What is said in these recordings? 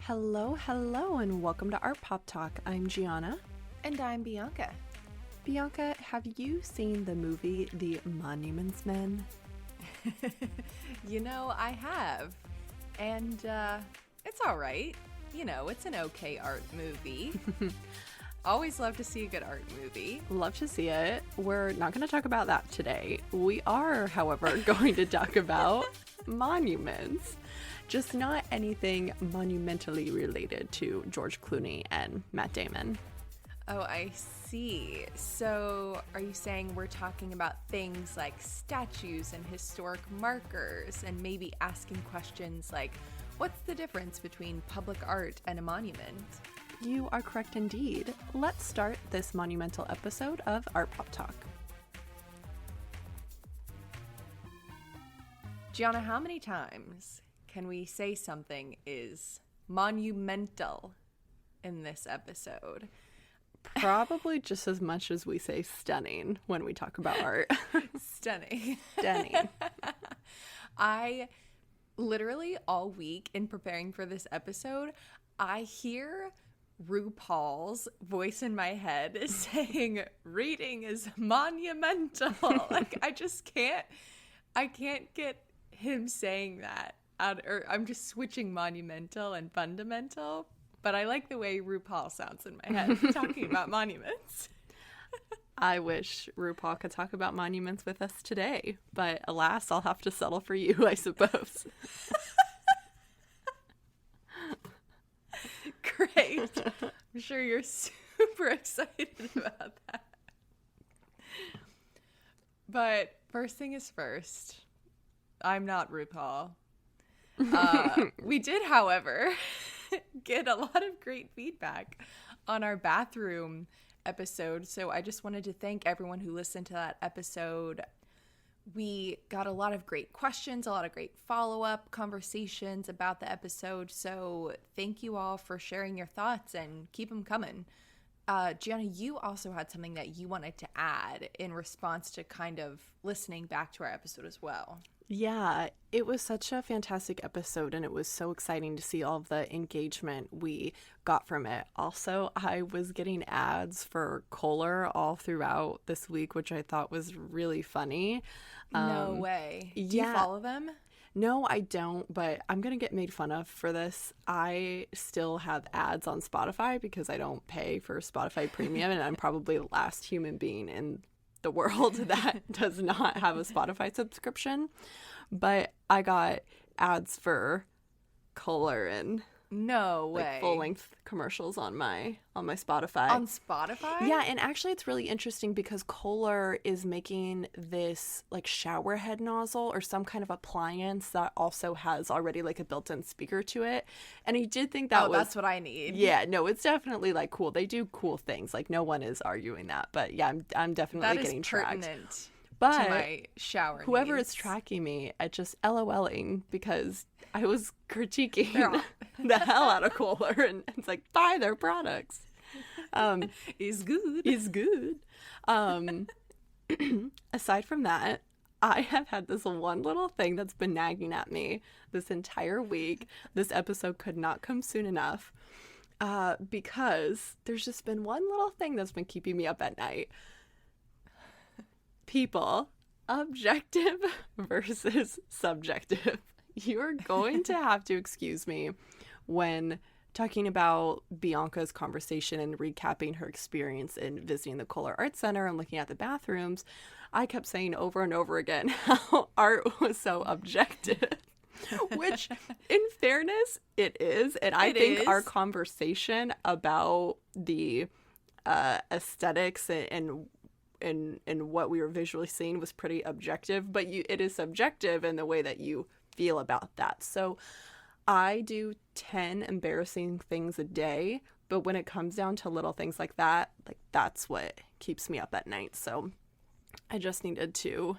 Hello, and welcome to Art Pop Talk. I'm Gianna. And I'm Bianca. Bianca, have you seen the movie The Monuments Men? I have. And it's all right. It's an okay art movie. Always love to see a good art movie. Love to see it. We're not going to talk about that today. We are, however, going to talk about monuments. Just not anything monumentally related to George Clooney and Matt Damon. Oh, I see. So are you saying we're talking about things like statues and historic markers and maybe asking questions like, what's the difference between public art and a monument? You are correct indeed. Let's start this monumental episode of Art Pop Talk. Gianna, how many times can we say something is monumental in this episode? Probably just as much as we say stunning when we talk about art. Stunning. Stunning. I literally all week in preparing for this episode, I hear RuPaul's voice in my head saying reading is monumental. Like I can't get him saying that. Or I'm just switching monumental and fundamental, but I like the way RuPaul sounds in my head talking about monuments. I wish RuPaul could talk about monuments with us today, but alas, I'll have to settle for you, I suppose. Great. I'm sure you're super excited about that. But first thing is first, I'm not RuPaul. We did, however, get a lot of great feedback on our bathroom episode. So I just wanted to thank everyone who listened to that episode. We got a lot of great questions, a lot of great follow-up conversations about the episode. So thank you all for sharing your thoughts and keep them coming. Gianna, you also had something that you wanted to add in response to kind of listening back to our episode as well. Yeah, it was such a fantastic episode, and it was so exciting to see all of the engagement we got from it. Also, I was getting ads for Kohler all throughout this week, which I thought was really funny. No way. Do you follow them? No, I don't, but I'm going to get made fun of for this. I still have ads on Spotify because I don't pay for Spotify Premium, and I'm probably the last human being in the world that does not have a Spotify subscription. But I got ads for Kohler and no way, full-length commercials on my Spotify. On Spotify? Yeah, and actually it's really interesting because Kohler is making this like shower head nozzle or some kind of appliance that also has already like a built-in speaker to it. And I did think that that's what I need. Yeah, no, it's definitely like cool. They do cool things. Like no one is arguing that. But yeah, I'm definitely getting tracked. That is pertinent but to my shower whoever needs. is tracking me at just LOLing because I was critiquing the hell out of Kohler, and it's like, buy their products. Is good. Is good. Aside from that, I have had this one little thing that's been nagging at me this entire week. This episode could not come soon enough because there's just been one little thing that's been keeping me up at night. People, objective versus subjective. You're going to have to excuse me when talking about Bianca's conversation and recapping her experience in visiting the Kohler Art Center and looking at the bathrooms. I kept saying over and over again how art was so objective, which in fairness, it is. And I think our conversation about the aesthetics and what we were visually seeing was pretty objective, but it is subjective in the way that you feel about that. So I do 10 embarrassing things a day, but when it comes down to little things like that, like that's what keeps me up at night. So I just needed to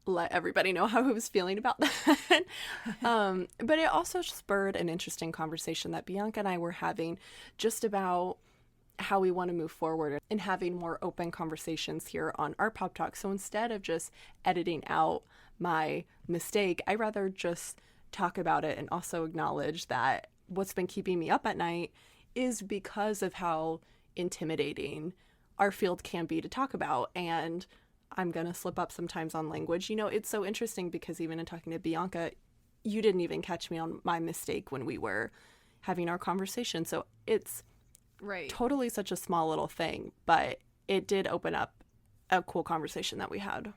let everybody know how I was feeling about that. But it also spurred an interesting conversation that Bianca and I were having just about how we want to move forward and having more open conversations here on Art Pop Talk. So instead of just editing out my mistake, I rather just talk about it and also acknowledge that what's been keeping me up at night is because of how intimidating our field can be to talk about. And I'm going to slip up sometimes on language. It's so interesting because even in talking to Bianca, you didn't even catch me on my mistake when we were having our conversation. So it's totally such a small little thing, but it did open up a cool conversation that we had.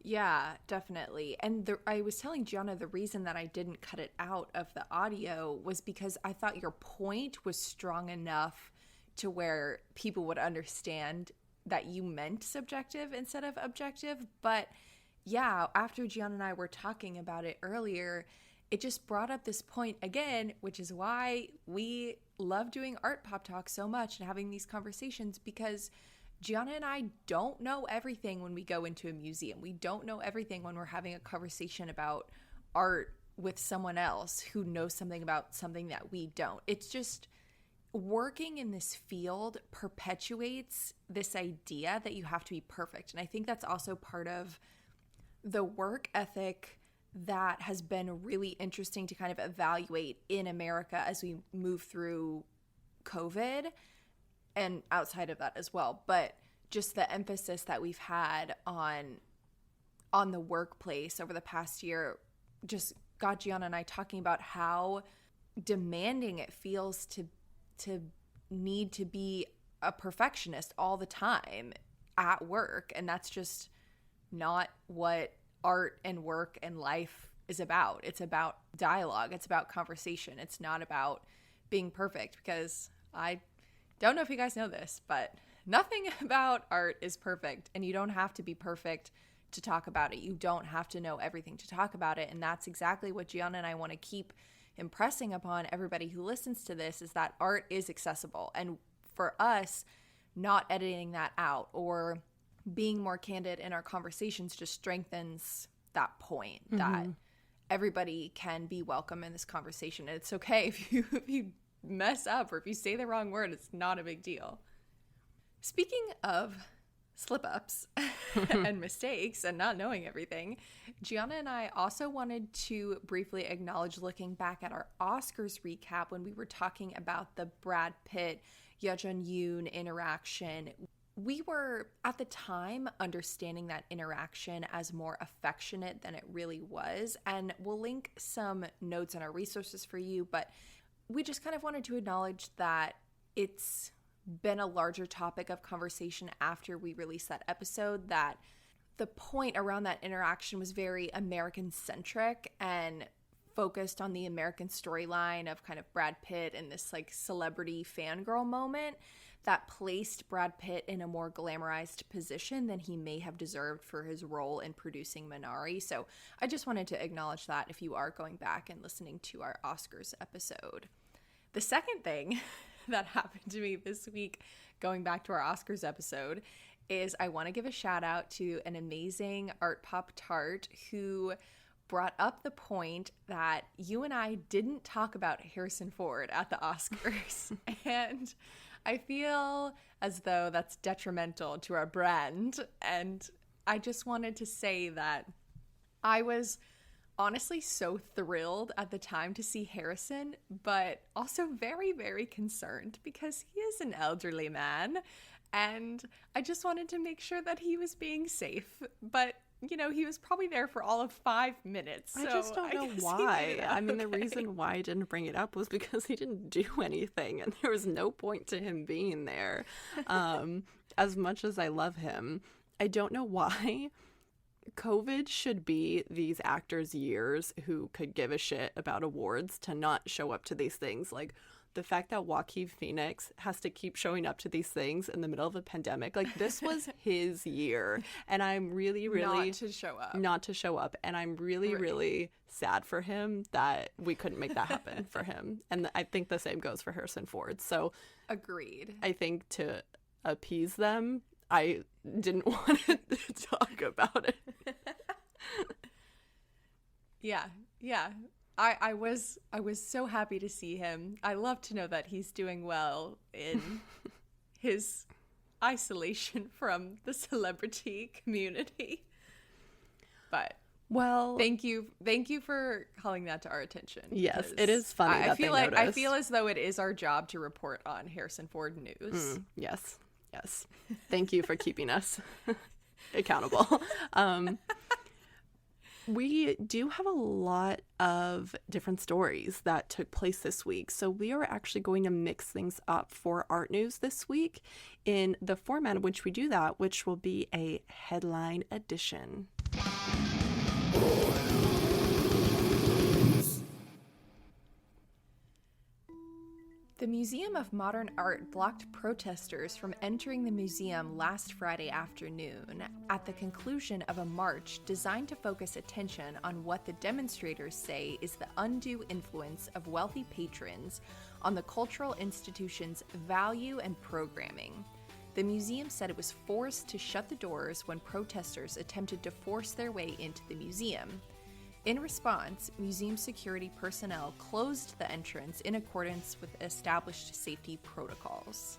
Yeah, definitely. And I was telling Gianna the reason that I didn't cut it out of the audio was because I thought your point was strong enough to where people would understand that you meant subjective instead of objective. But yeah, after Gianna and I were talking about it earlier, it just brought up this point again, which is why we love doing Art Pop Talk so much and having these conversations, because Gianna and I don't know everything when we go into a museum. We don't know everything when we're having a conversation about art with someone else who knows something about something that we don't. It's just working in this field perpetuates this idea that you have to be perfect. And I think that's also part of the work ethic that has been really interesting to kind of evaluate in America as we move through COVID and outside of that as well. But just the emphasis that we've had on the workplace over the past year just got Gianna and I talking about how demanding it feels to need to be a perfectionist all the time at work. And that's just not what art and work and life is about. It's about dialogue. It's about conversation. It's not about being perfect, because I don't know if you guys know this, but nothing about art is perfect, and you don't have to be perfect to talk about it. You don't have to know everything to talk about it. And that's exactly what Gianna and I want to keep impressing upon everybody who listens to this, is that art is accessible. And for us, not editing that out or being more candid in our conversations just strengthens that point, that everybody can be welcome in this conversation. And it's okay if you mess up or if you say the wrong word. It's not a big deal. Speaking of slip-ups and mistakes and not knowing everything, Gianna and I also wanted to briefly acknowledge, looking back at our Oscars recap when we were talking about the Brad Pitt Ye Jun-yoon interaction. We were, at the time, understanding that interaction as more affectionate than it really was, and we'll link some notes in our resources for you, but we just kind of wanted to acknowledge that it's been a larger topic of conversation after we released that episode, that the point around that interaction was very American-centric and focused on the American storyline of kind of Brad Pitt and this like celebrity fangirl moment that placed Brad Pitt in a more glamorized position than he may have deserved for his role in producing Minari. So I just wanted to acknowledge that if you are going back and listening to our Oscars episode. The second thing that happened to me this week, going back to our Oscars episode, is I want to give a shout out to an amazing Art Pop Tart who brought up the point that you and I didn't talk about Harrison Ford at the Oscars. And I feel as though that's detrimental to our brand. And I just wanted to say that I was honestly so thrilled at the time to see Harrison, but also very, very concerned because he is an elderly man. And I just wanted to make sure that he was being safe. But, you know, he was probably there for all of 5 minutes. I just don't know why. I mean, the reason why I didn't bring it up was because he didn't do anything. And there was no point to him being there. As much as I love him, I don't know why. COVID should be these actors' years who could give a shit about awards to not show up to these things. Like, the fact that Joaquin Phoenix has to keep showing up to these things in the middle of a pandemic, like, this was his year. And I'm really not to show up. And I'm really sad for him that we couldn't make that happen for him. And I think the same goes for Harrison Ford. So agreed. I think to appease them, I didn't want to talk about it. Yeah. I was so happy to see him. I love to know that he's doing well in his isolation from the celebrity community. But Well, Thank you for calling that to our attention. Yes, it is funny that they noticed. I feel as though it is our job to report on Harrison Ford news. Yes. Thank you for keeping us accountable. We do have a lot of different stories that took place this week, so we are actually going to mix things up for art news this week in the format in which we do that, which will be a headline edition. The Museum of Modern Art blocked protesters from entering the museum last Friday afternoon at the conclusion of a march designed to focus attention on what the demonstrators say is the undue influence of wealthy patrons on the cultural institution's value and programming. The museum said it was forced to shut the doors when protesters attempted to force their way into the museum. In response, museum security personnel closed the entrance in accordance with established safety protocols.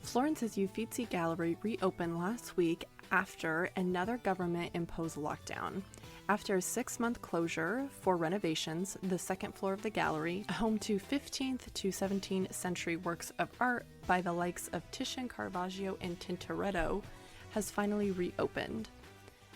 Florence's Uffizi Gallery reopened last week after another government-imposed lockdown. After a 6-month closure for renovations, the second floor of the gallery, home to 15th to 17th century works of art by the likes of Titian, Caravaggio, and Tintoretto, has finally reopened.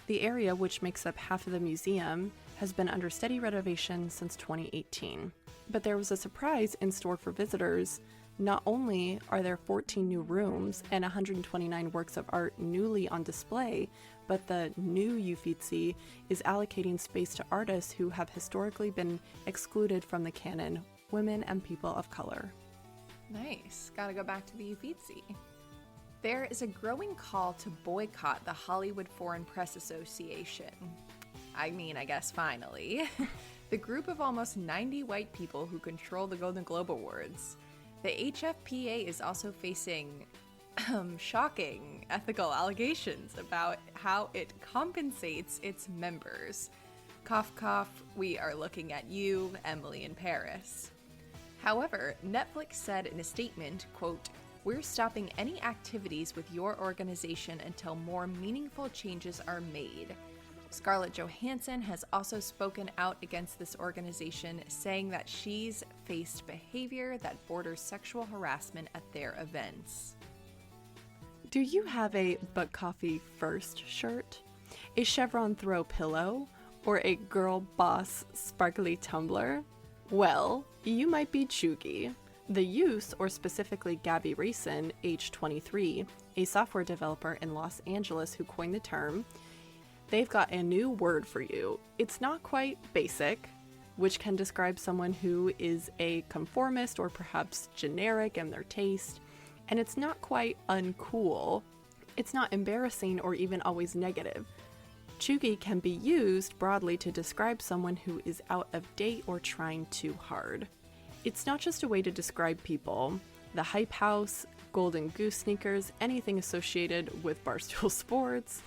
The area, which makes up half of the museum, has been under steady renovation since 2018. But there was a surprise in store for visitors. Not only are there 14 new rooms and 129 works of art newly on display, but the new Uffizi is allocating space to artists who have historically been excluded from the canon, women and people of color. Nice. Gotta go back to the Uffizi. There is a growing call to boycott the Hollywood Foreign Press Association. I guess finally. The group of almost 90 white people who control the Golden Globe Awards. The HFPA is also facing shocking ethical allegations about how it compensates its members. Cough, cough, we are looking at you, Emily in Paris. However, Netflix said in a statement, quote, "We're stopping any activities with your organization until more meaningful changes are made." Scarlett Johansson has also spoken out against this organization, saying that she's faced behavior that borders sexual harassment at their events. Do you have a But Coffee First shirt? A chevron throw pillow? Or a girl boss sparkly tumbler? Well, you might be chuggy. The youth, or specifically Gabby Rayson, age 23, a software developer in Los Angeles who coined the term, they've got a new word for you. It's not quite basic, which can describe someone who is a conformist or perhaps generic in their taste, and it's not quite uncool. It's not embarrassing or even always negative. Chuggy can be used broadly to describe someone who is out of date or trying too hard. It's not just a way to describe people. The Hype House, Golden Goose sneakers, anything associated with Barstool Sports,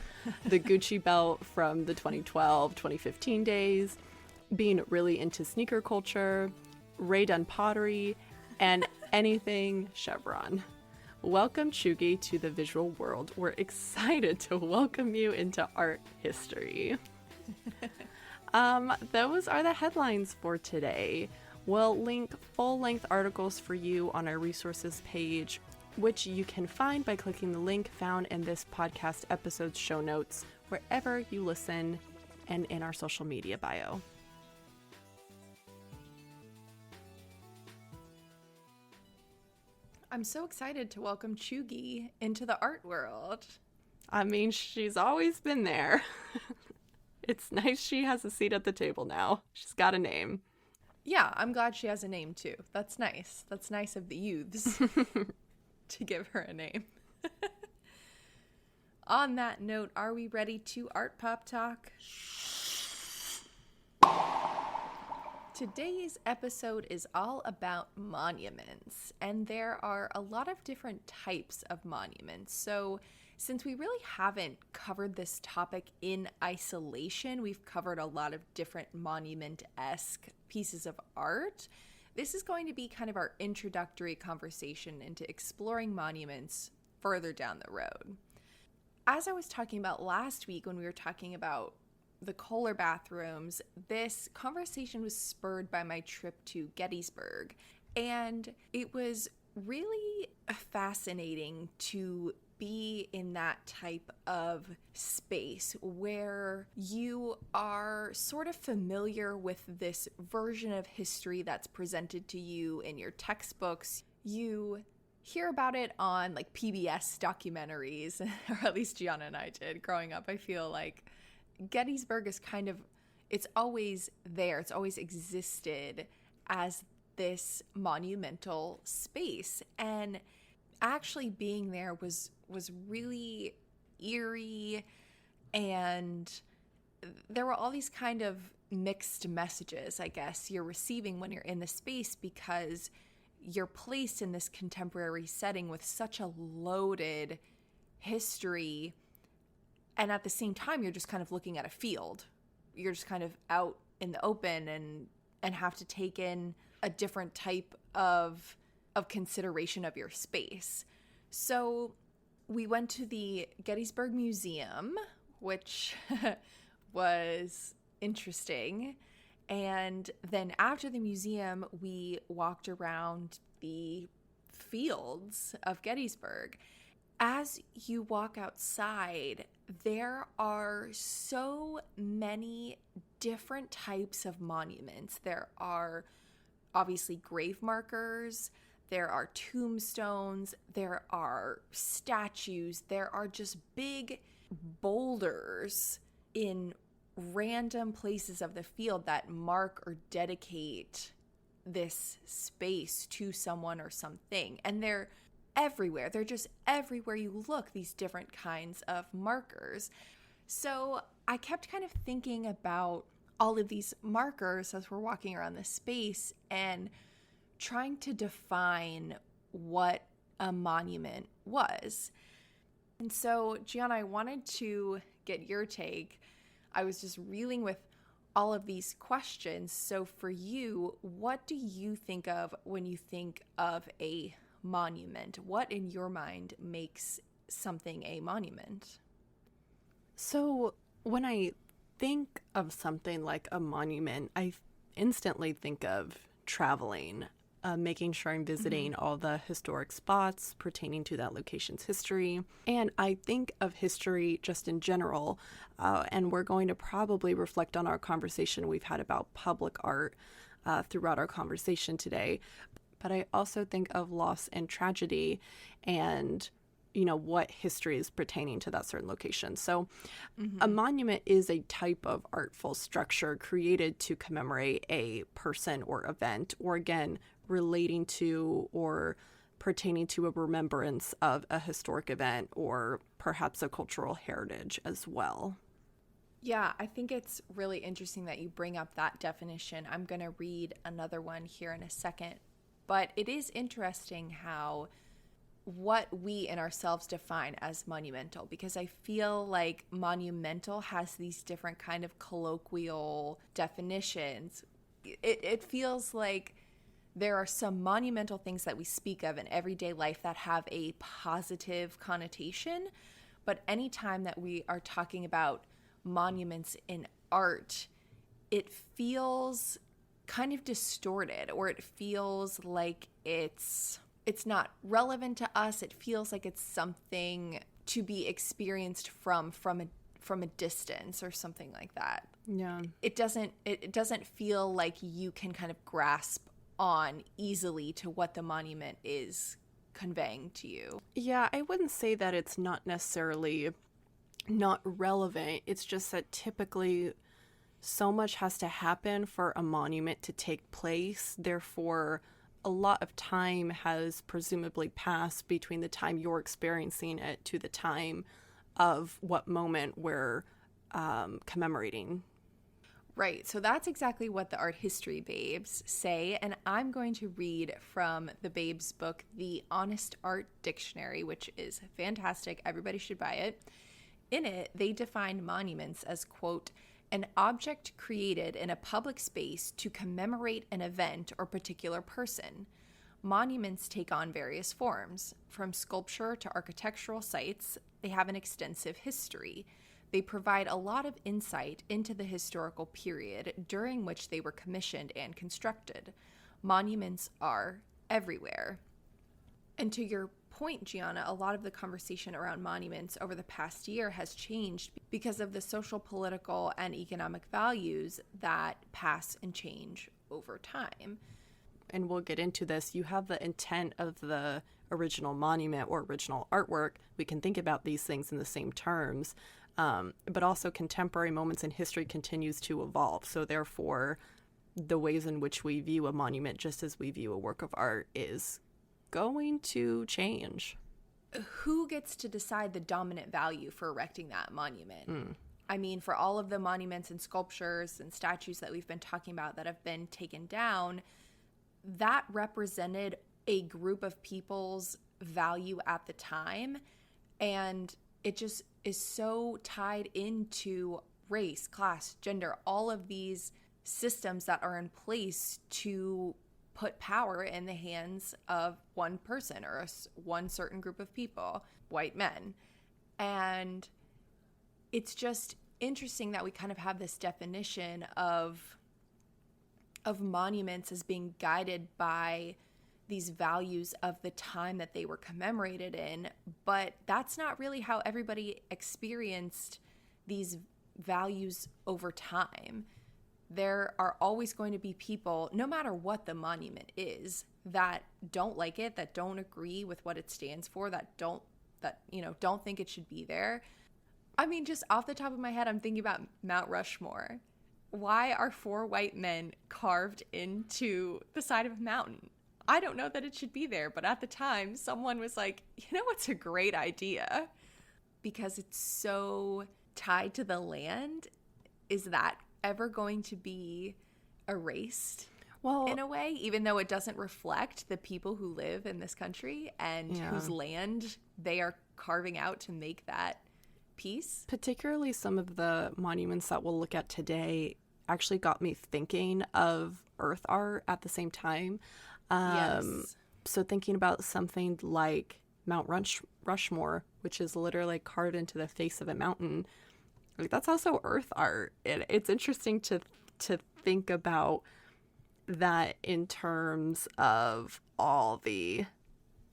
the Gucci belt from the 2012-2015 days, being really into sneaker culture, Ray Dunn pottery, and anything chevron. Welcome, Chuggy, to the visual world. We're excited to welcome you into art history. Those are the headlines for today. We'll link full-length articles for you on our resources page, which you can find by clicking the link found in this podcast episode's show notes, wherever you listen, and in our social media bio. I'm so excited to welcome Chuggy into the art world. She's always been there. It's nice she has a seat at the table now. She's got a name. Yeah, I'm glad she has a name too. That's nice. That's nice of the youths to give her a name. On that note, are we ready to art pop talk? Today's episode is all about monuments, and there are a lot of different types of monuments. So since we really haven't covered this topic in isolation, we've covered a lot of different monument-esque pieces of art. This is going to be kind of our introductory conversation into exploring monuments further down the road. As I was talking about last week when we were talking about the Kohler bathrooms, this conversation was spurred by my trip to Gettysburg. And it was really fascinating to be in that type of space where you are sort of familiar with this version of history that's presented to you in your textbooks. You hear about it on like PBS documentaries, or at least Gianna and I did growing up. I feel like Gettysburg is kind of, it's always there. It's always existed as this monumental space. And actually being there was really eerie, and there were all these kind of mixed messages, I guess, you're receiving when you're in the space, because you're placed in this contemporary setting with such a loaded history, and at the same time you're just kind of looking at a field. You're just kind of out in the open and have to take in a different type of consideration of your space. So we went to the Gettysburg Museum, which was interesting. And then after the museum, we walked around the fields of Gettysburg. As you walk outside, there are so many different types of monuments. There are obviously grave markers, there are tombstones, there are statues, there are just big boulders in random places of the field that mark or dedicate this space to someone or something. And they're everywhere. They're just everywhere you look, these different kinds of markers. So I kept kind of thinking about all of these markers as we're walking around this space and trying to define what a monument was. And so, Gianna, I wanted to get your take. I was just reeling with all of these questions. So for you, what do you think of when you think of a monument? What in your mind makes something a monument? So when I think of something like a monument, I instantly think of traveling, making sure I'm visiting all the historic spots pertaining to that location's history. And I think of history just in general, and we're going to probably reflect on our conversation we've had about public art throughout our conversation today. But I also think of loss and tragedy and, you know, what history is pertaining to that certain location. So a monument is a type of artful structure created to commemorate a person or event, or again, relating to or pertaining to a remembrance of a historic event or perhaps a cultural heritage as well. Yeah, I think it's really interesting that you bring up that definition. I'm going to read another one here in a second. But it is interesting how what we in ourselves define as monumental, because I feel like monumental has these different kind of colloquial definitions. It feels like there are some monumental things that we speak of in everyday life that have a positive connotation, but anytime that we are talking about monuments in art, it feels kind of distorted, or it feels like it's not relevant to us. It feels like it's something to be experienced from a distance or something like that. Yeah. It doesn't feel like you can kind of grasp on easily to what the monument is conveying to you. Yeah, I wouldn't say that it's not necessarily not relevant. It's just that typically so much has to happen for a monument to take place. Therefore, a lot of time has presumably passed between the time you're experiencing it to the time of what moment we're commemorating. Right. So that's exactly what the art history babes say. And I'm going to read from the babes book, The Honest Art Dictionary, which is fantastic. Everybody should buy it. In it, they define monuments as, quote, an object created in a public space to commemorate an event or particular person. Monuments take on various forms. From sculpture to architectural sites, they have an extensive history. they provide a lot of insight into the historical period during which they were commissioned and constructed. Monuments are everywhere. And to your point, Gianna, a lot of the conversation around monuments over the past year has changed because of the social, political, and economic values that pass and change over time. And we'll get into this. You have the intent of the original monument or original artwork. We can think about these things in the same terms, but also contemporary moments in history continues to evolve. So therefore, the ways in which we view a monument, just as we view a work of art, is going to change. Who gets to decide the dominant value for erecting that monument? I mean, for all of the monuments and sculptures and statues that we've been talking about that have been taken down, that represented a group of people's value at the time. And it just is so tied into race, class, gender, all of these systems that are in place to put power in the hands of one person or one certain group of people, white men. And it's just interesting that we kind of have this definition of monuments as being guided by these values of the time that they were commemorated in, but that's not really how everybody experienced these values over time. There are always going to be people, no matter what the monument is, that don't like it, that don't agree with what it stands for, that don't think it should be there. I mean, just off the top of my head, I'm thinking about Mount Rushmore. Why are 4 white men carved into the side of a mountain? I don't know that it should be there, but at the time, someone was like, you know what's a great idea? Because it's so tied to the land. Is that ever going to be erased in a way, even though it doesn't reflect the people who live in this country and whose land they are carving out to make that piece? Particularly some of the monuments that we'll look at today actually got me thinking of earth art at the same time. Yes. So thinking about something like Mount Rushmore, which is literally carved into the face of a mountain, like that's also earth art. It's interesting to think about that in terms of all the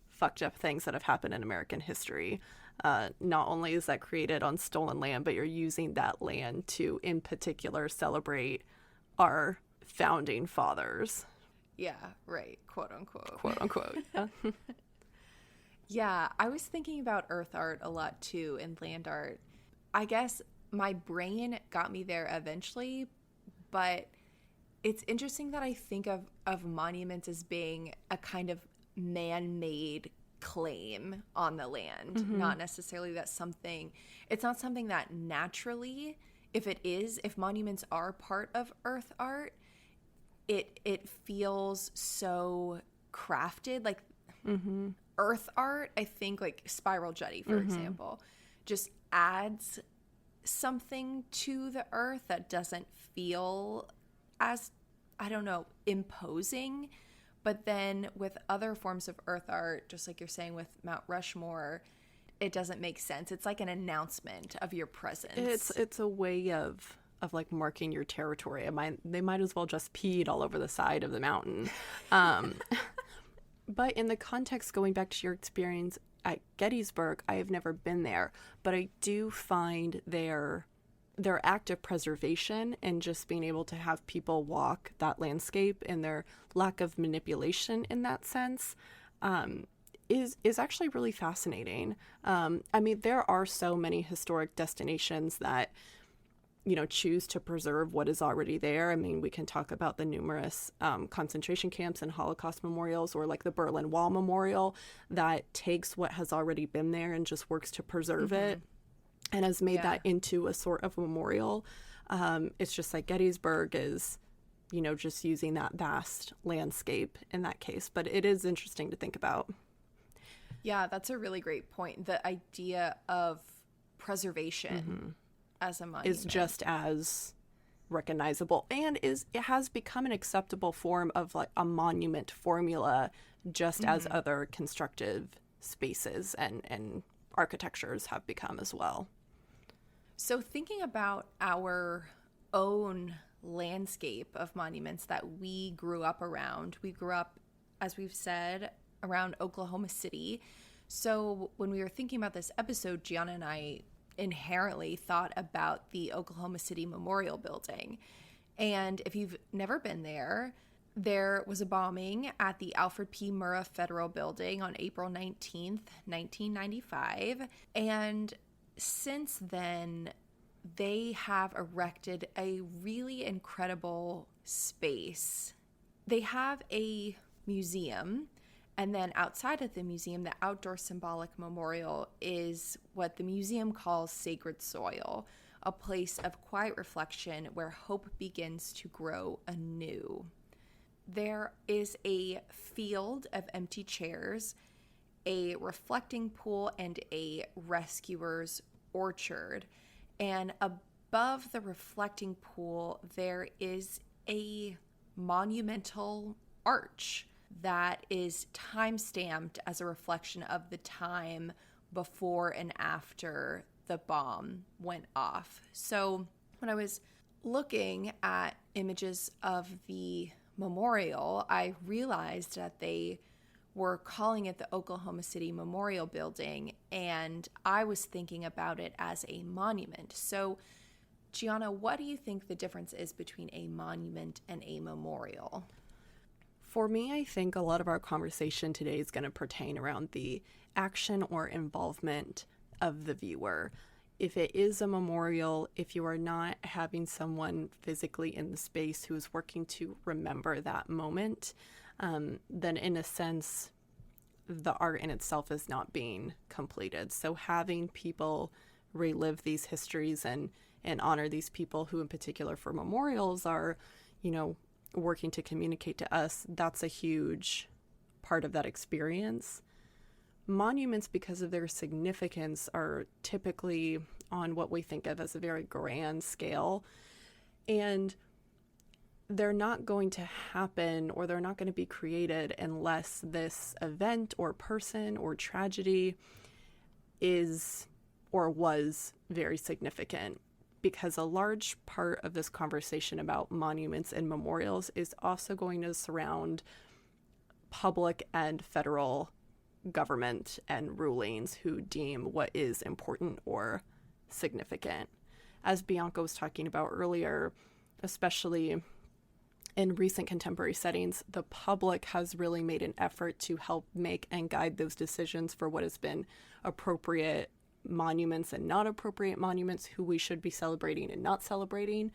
fucked up things that have happened in American history. Not only is that created on stolen land, but you're using that land to, in particular, celebrate our founding fathers. Yeah, right. Quote unquote. Quote unquote. Yeah. Yeah, I was thinking about earth art a lot too and land art. I guess my brain got me there eventually, but it's interesting that I think of monuments as being a kind of man-made claim on the land, not necessarily that it's not something that naturally, if monuments are part of earth art, it feels so crafted. Like earth art, I think, like Spiral Jetty, for example, just adds something to the earth that doesn't feel as, I don't know, imposing. But then with other forms of earth art, just like you're saying with Mount Rushmore, it doesn't make sense. It's like an announcement of your presence. It's a way of like marking your territory. They might as well just peed all over the side of the mountain. But in the context, going back to your experience at Gettysburg, I have never been there, but I do find their act of preservation and just being able to have people walk that landscape and their lack of manipulation in that sense is actually really fascinating. I mean, there are so many historic destinations that, choose to preserve what is already there. I mean, we can talk about the numerous concentration camps and Holocaust memorials, or like the Berlin Wall Memorial that takes what has already been there and just works to preserve it and has made that into a sort of memorial. It's just like Gettysburg is, just using that vast landscape in that case. But it is interesting to think about. Yeah, that's a really great point. The idea of preservation as a monument is just as recognizable, and it has become an acceptable form of like a monument formula, just as other constructive spaces and architectures have become as well. So thinking about our own landscape of monuments that we grew up around, we grew up, as we've said, around Oklahoma City. So when we were thinking about this episode, Gianna and I inherently thought about the Oklahoma City Memorial Building. And if you've never been there, there was a bombing at the Alfred P. Murrah Federal Building on April 19th, 1995. And since then, they have erected a really incredible space. They have a museum, and then outside of the museum, the outdoor symbolic memorial is what the museum calls sacred soil, a place of quiet reflection where hope begins to grow anew. There is a field of empty chairs, a reflecting pool, and a rescuer's orchard. And above the reflecting pool, there is a monumental arch that is time-stamped as a reflection of the time before and after the bomb went off. So when I was looking at images of the memorial, I realized that they were calling it the Oklahoma City Memorial Building, and I was thinking about it as a monument. So, Gianna, what do you think the difference is between a monument and a memorial? For me, I think a lot of our conversation today is going to pertain around the action or involvement of the viewer. If it is a memorial, if you are not having someone physically in the space who is working to remember that moment, then in a sense, the art in itself is not being completed. So having people relive these histories and honor these people who in particular for memorials are, working to communicate to us, that's a huge part of that experience. Monuments, because of their significance, are typically on what we think of as a very grand scale. And they're not going to happen, or they're not going to be created unless this event or person or tragedy is or was very significant. Because a large part of this conversation about monuments and memorials is also going to surround public and federal government and rulings who deem what is important or significant. As Bianca was talking about earlier, especially in recent contemporary settings, the public has really made an effort to help make and guide those decisions for what has been appropriate monuments and not appropriate monuments, who we should be celebrating and not celebrating.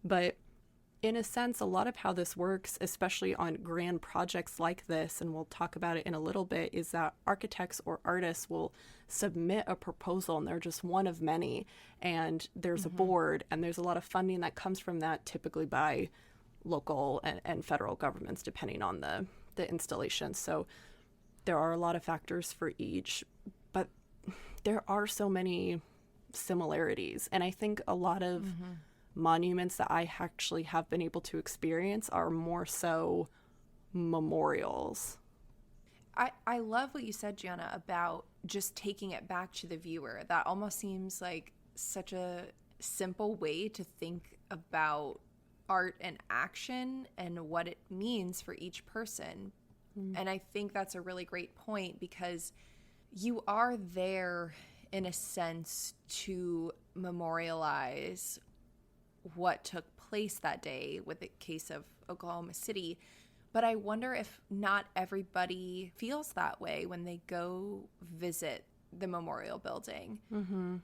But in a sense, a lot of how this works, especially on grand projects like this, and we'll talk about it in a little bit, is that architects or artists will submit a proposal, and they're just one of many, and there's a board, and there's a lot of funding that comes from that, typically by local and federal governments, depending on the installation. So there are a lot of factors for each, but there are so many similarities. And I think a lot of monuments that I actually have been able to experience are more so memorials. I love what you said, Gianna, about just taking it back to the viewer. That almost seems like such a simple way to think about art and action and what it means for each person. And I think that's a really great point, because you are there in a sense to memorialize what took place that day with the case of Oklahoma City. But I wonder if not everybody feels that way when they go visit the memorial building.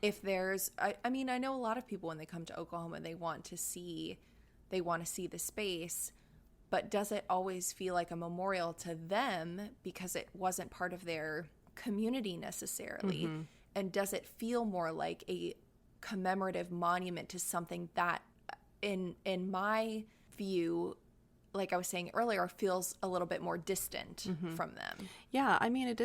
If there's, I mean, I know a lot of people when they come to Oklahoma, they want to see the space, but does it always feel like a memorial to them because it wasn't part of their community necessarily? And does it feel more like a commemorative monument to something that in my view, like I was saying earlier, feels a little bit more distant from them? Yeah, I mean, it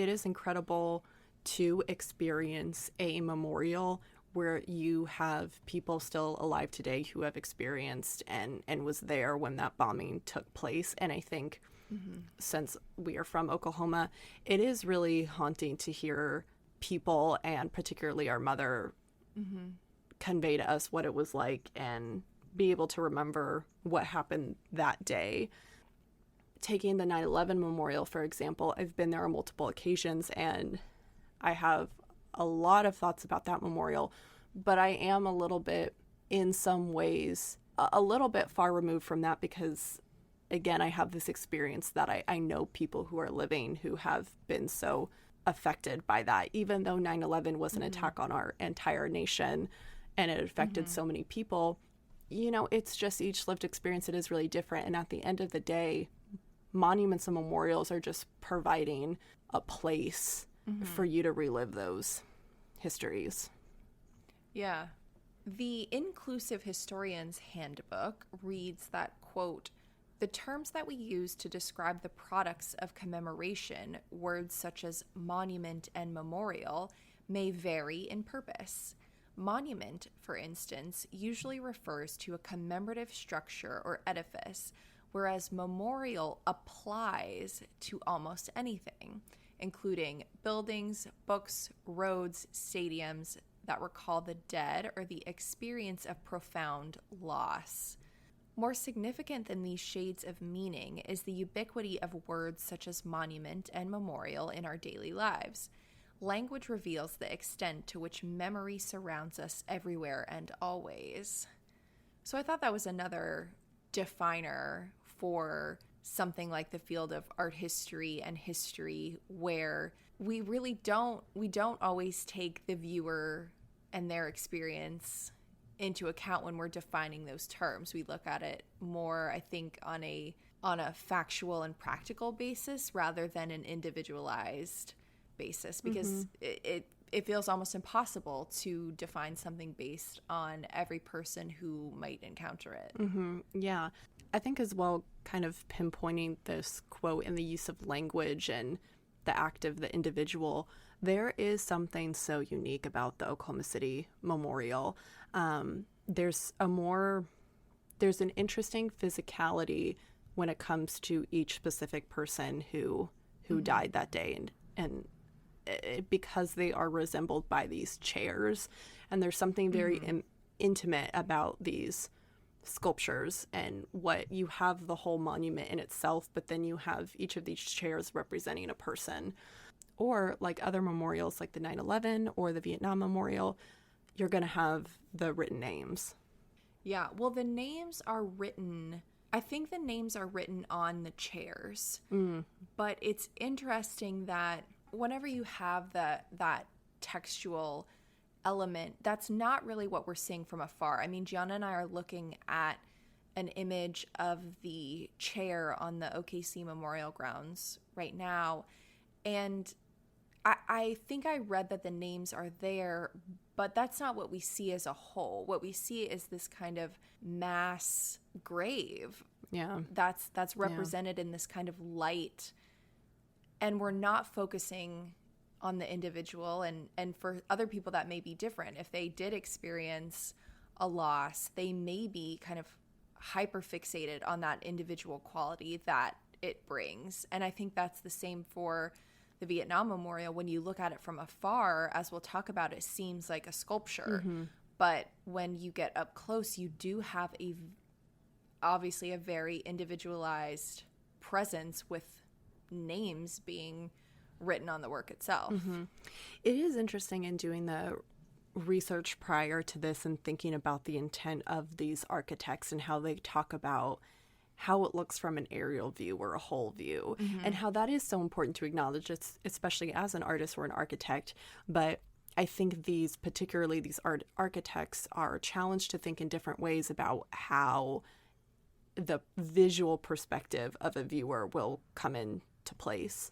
is incredible to experience a memorial where you have people still alive today who have experienced and was there when that bombing took place. And I think since we are from Oklahoma, it is really haunting to hear people, and particularly our mother, convey to us what it was like and be able to remember what happened that day. Taking the 9/11 memorial, for example, I've been there on multiple occasions, and I have a lot of thoughts about that memorial, but I am a little bit, in some ways, a little bit far removed from that because, again, I have this experience that I know people who are living who have been so affected by that. Even though 9/11 was an attack on our entire nation and it affected so many people, you know, it's just each lived experience, it is really different. And at the end of the day, monuments and memorials are just providing a place for you to relive those histories. Yeah. The Inclusive Historian's Handbook reads that, quote, "The terms that we use to describe the products of commemoration, words such as monument and memorial, may vary in purpose. Monument, for instance, usually refers to a commemorative structure or edifice, whereas memorial applies to almost anything, including buildings, books, roads, stadiums that recall the dead or the experience of profound loss. More significant than these shades of meaning is the ubiquity of words such as monument and memorial in our daily lives. Language reveals the extent to which memory surrounds us everywhere and always." So I thought that was another definer for something like the field of art history and history, where we really don't always take the viewer and their experience into account when we're defining those terms. We look at it more, I think, on a factual and practical basis rather than an individualized basis, because it feels almost impossible to define something based on every person who might encounter it. Yeah. I think as well, kind of pinpointing this quote in the use of language and the act of the individual, there is something so unique about the Oklahoma City Memorial. There's an interesting physicality when it comes to each specific person who died that day, and because they are resembled by these chairs, and there's something very intimate about these sculptures, and what you have the whole monument in itself, but then you have each of these chairs representing a person. Or like other memorials like the 9/11 or the Vietnam Memorial, you're going to have the written names. Yeah, well, the names are written, I think the names are written on the chairs, but it's interesting that whenever you have that textual element, that's not really what we're seeing from afar. I mean, Gianna and I are looking at an image of the chair on the OKC Memorial Grounds right now, and I think I read that the names are there, but that's not what we see as a whole. What we see is this kind of mass grave. Yeah. That's represented in this kind of light, and we're not focusing on the individual, and for other people that may be different. If they did experience a loss, they may be kind of hyper fixated on that individual quality that it brings. And I think that's the same for the Vietnam Memorial. When you look at it from afar, as we'll talk about, it seems like a sculpture. But when you get up close, you do have obviously a very individualized presence with names being written on the work itself. It is interesting in doing the research prior to this and thinking about the intent of these architects and how they talk about how it looks from an aerial view or a whole view, and how that is so important to acknowledge, especially as an artist or an architect. But I think particularly these architects are challenged to think in different ways about how the visual perspective of a viewer will come into place.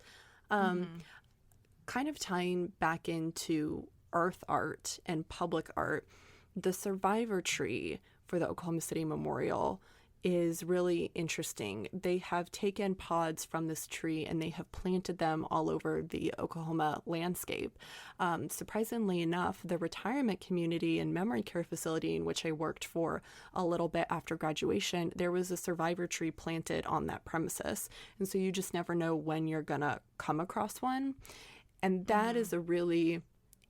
Kind of tying back into earth art and public art, the survivor tree for the Oklahoma City Memorial is really interesting. They have taken pods from this tree and they have planted them all over the Oklahoma landscape. Surprisingly enough, the retirement community and memory care facility in which I worked for a little bit after graduation, there was a survivor tree planted on that premises. And so you just never know when you're gonna come across one. And that is a really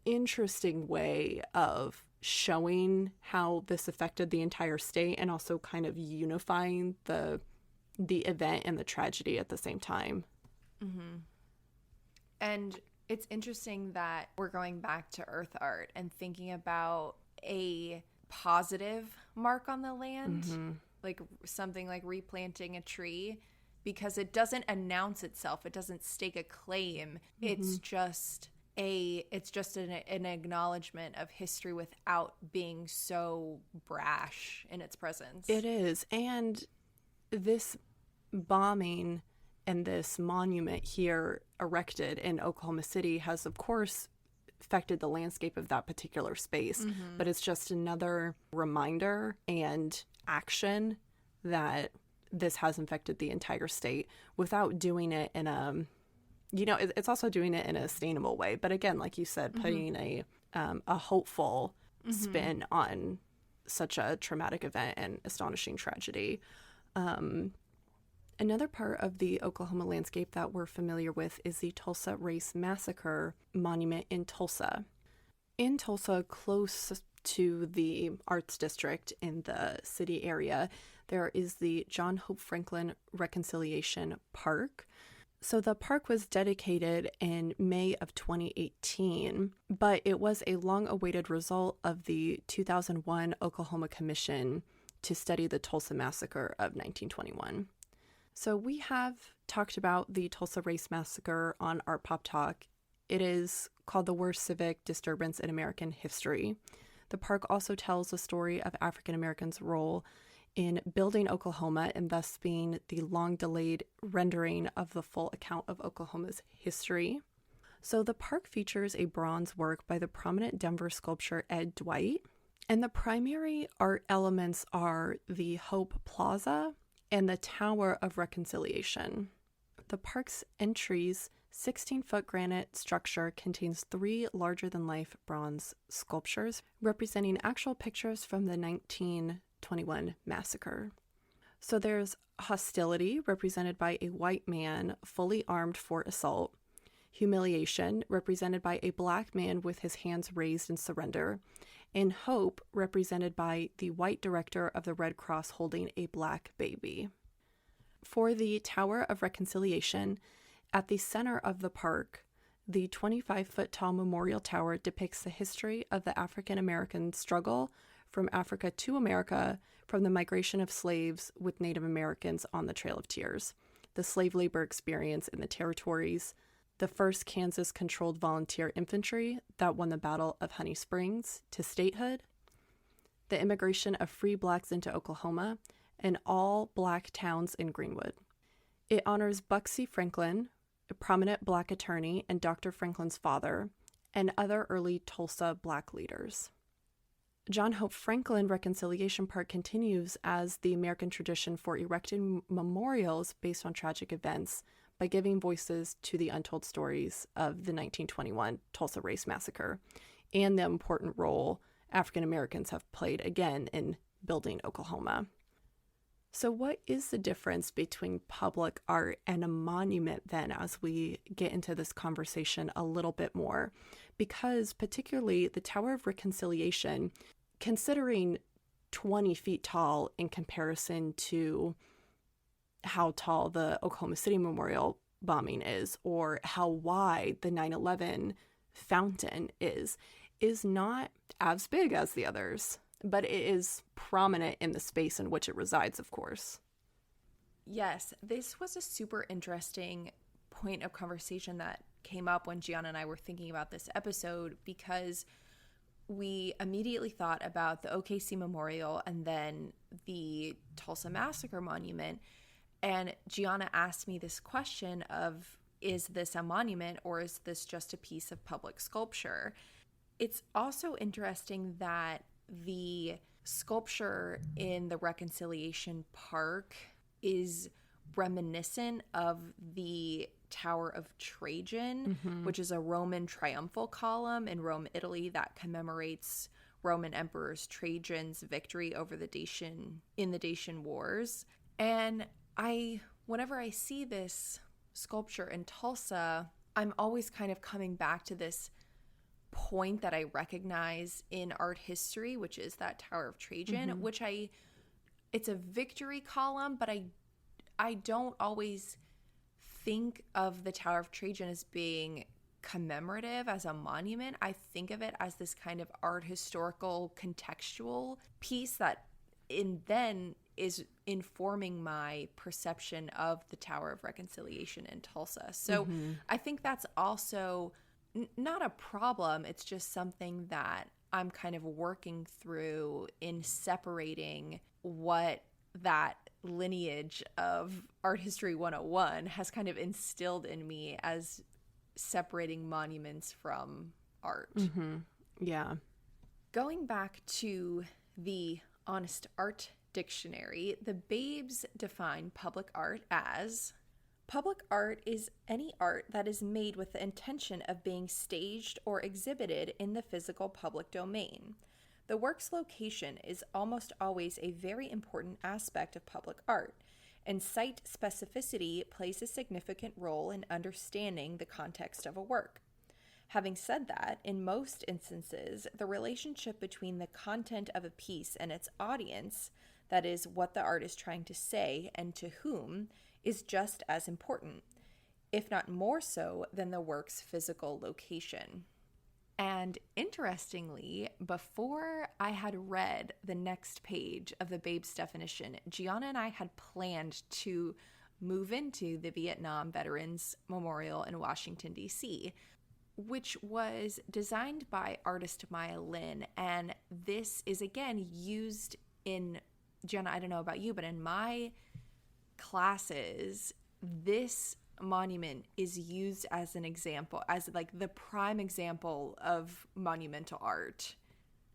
interesting way of showing how this affected the entire state and also kind of unifying the event and the tragedy at the same time. Mm-hmm. And it's interesting that we're going back to earth art and thinking about a positive mark on the land, like something like replanting a tree, because it doesn't announce itself. It doesn't stake a claim. It's just an acknowledgement of history without being so brash in its presence. It is. And this bombing and this monument here erected in Oklahoma City has, of course, affected the landscape of that particular space. But it's just another reminder and action that this has infected the entire state without doing it in a, it's also doing it in a sustainable way. But again, like you said, putting a hopeful spin on such a traumatic event and astonishing tragedy. Another part of the Oklahoma landscape that we're familiar with is the Tulsa Race Massacre monument in Tulsa. In Tulsa, close to the Arts District in the city area, there is the John Hope Franklin Reconciliation Park. So the park was dedicated in May of 2018, but it was a long-awaited result of the 2001 Oklahoma Commission to study the Tulsa Massacre of 1921. So we have talked about the Tulsa Race Massacre on Art Pop Talk. It is called the worst civic disturbance in American history. The park also tells the story of African Americans' role in building Oklahoma and thus being the long-delayed rendering of the full account of Oklahoma's history. So the park features a bronze work by the prominent Denver sculptor Ed Dwight, and the primary art elements are the Hope Plaza and the Tower of Reconciliation. The park's entry's 16-foot granite structure contains 3 larger-than-life bronze sculptures representing actual pictures from the 1921 massacre. So there's hostility, represented by a white man fully armed for assault, humiliation, represented by a black man with his hands raised in surrender, and hope, represented by the white director of the Red Cross holding a black baby. For the Tower of Reconciliation, at the center of the park, the 25-foot-tall memorial tower depicts the history of the African American struggle from Africa to America, from the migration of slaves with Native Americans on the Trail of Tears, the slave labor experience in the territories, the first Kansas-controlled volunteer infantry that won the Battle of Honey Springs to statehood, the immigration of free blacks into Oklahoma, and all black towns in Greenwood. It honors Bucksy Franklin, a prominent black attorney and Dr. Franklin's father, and other early Tulsa black leaders. John Hope Franklin Reconciliation Park continues as the American tradition for erecting memorials based on tragic events by giving voices to the untold stories of the 1921 Tulsa Race Massacre and the important role African Americans have played again in building Oklahoma. So what is the difference between public art and a monument then, as we get into this conversation a little bit more? Because particularly the Tower of Reconciliation, considering 20 feet tall in comparison to how tall the Oklahoma City Memorial bombing is, or how wide the 9/11 fountain is not as big as the others, but it is prominent in the space in which it resides, of course. Yes, this was a super interesting point of conversation that came up when Gianna and I were thinking about this episode, because we immediately thought about the OKC Memorial and then the Tulsa Massacre Monument. And Gianna asked me this question of, is this a monument or is this just a piece of public sculpture? It's also interesting that the sculpture in the Reconciliation Park is reminiscent of the Tower of Trajan, which is a Roman triumphal column in Rome, Italy, that commemorates Roman Emperor Trajan's victory over the Dacian Wars. And whenever I see this sculpture in Tulsa, I'm always kind of coming back to this point that I recognize in art history, which is that Tower of Trajan, which it's a victory column, but I don't always think of the Tower of Trajan as being commemorative as a monument. I think of it as this kind of art historical contextual piece that then is informing my perception of the Tower of Reconciliation in Tulsa. So I think that's also not a problem. It's just something that I'm kind of working through in separating what that lineage of Art History 101 has kind of instilled in me as separating monuments from art. Yeah. Going back to the Honest Art Dictionary, the Babes define public art as: public art is any art that is made with the intention of being staged or exhibited in the physical public domain. The work's location is almost always a very important aspect of public art, and site specificity plays a significant role in understanding the context of a work. Having said that, in most instances, the relationship between the content of a piece and its audience, that is, what the art is trying to say and to whom, is just as important, if not more so than the work's physical location. And interestingly, before I had read the next page of the Babes definition, Gianna and I had planned to move into the Vietnam Veterans Memorial in Washington, D.C., which was designed by artist Maya Lin. And this is, again, used in, Gianna, I don't know about you, but in my classes, this monument is used as an example, as like the prime example of monumental art.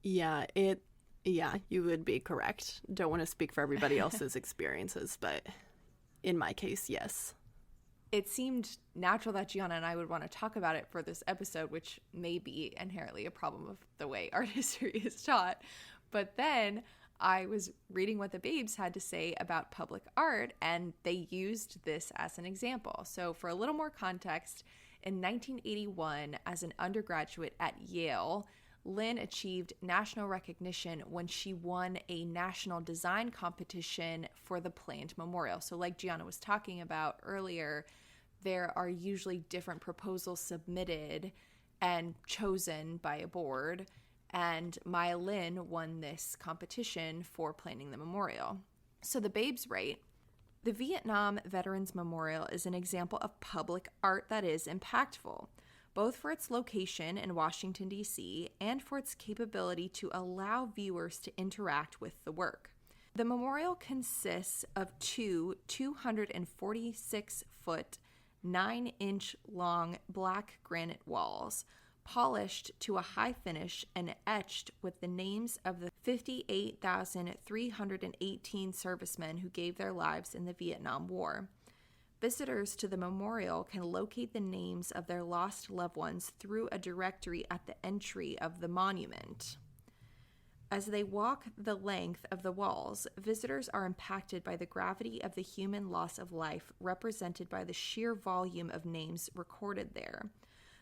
Yeah, you would be correct. Don't want to speak for everybody else's experiences, but in my case, yes. It seemed natural that Gianna and I would want to talk about it for this episode, which may be inherently a problem of the way art history is taught. But then I was reading what the Babes had to say about public art, and they used this as an example. So for a little more context, in 1981, as an undergraduate at Yale, Lynn achieved national recognition when she won a national design competition for the planned memorial. So like Gianna was talking about earlier, there are usually different proposals submitted and chosen by a board. And Maya Lin won this competition for planning the memorial. So the Babes write, the Vietnam Veterans Memorial is an example of public art that is impactful, both for its location in Washington, D.C., and for its capability to allow viewers to interact with the work. The memorial consists of two 246-foot, 9-inch long black granite walls, polished to a high finish and etched with the names of the 58,318 servicemen who gave their lives in the Vietnam War. Visitors to the memorial can locate the names of their lost loved ones through a directory at the entry of the monument. As they walk the length of the walls, visitors are impacted by the gravity of the human loss of life represented by the sheer volume of names recorded there.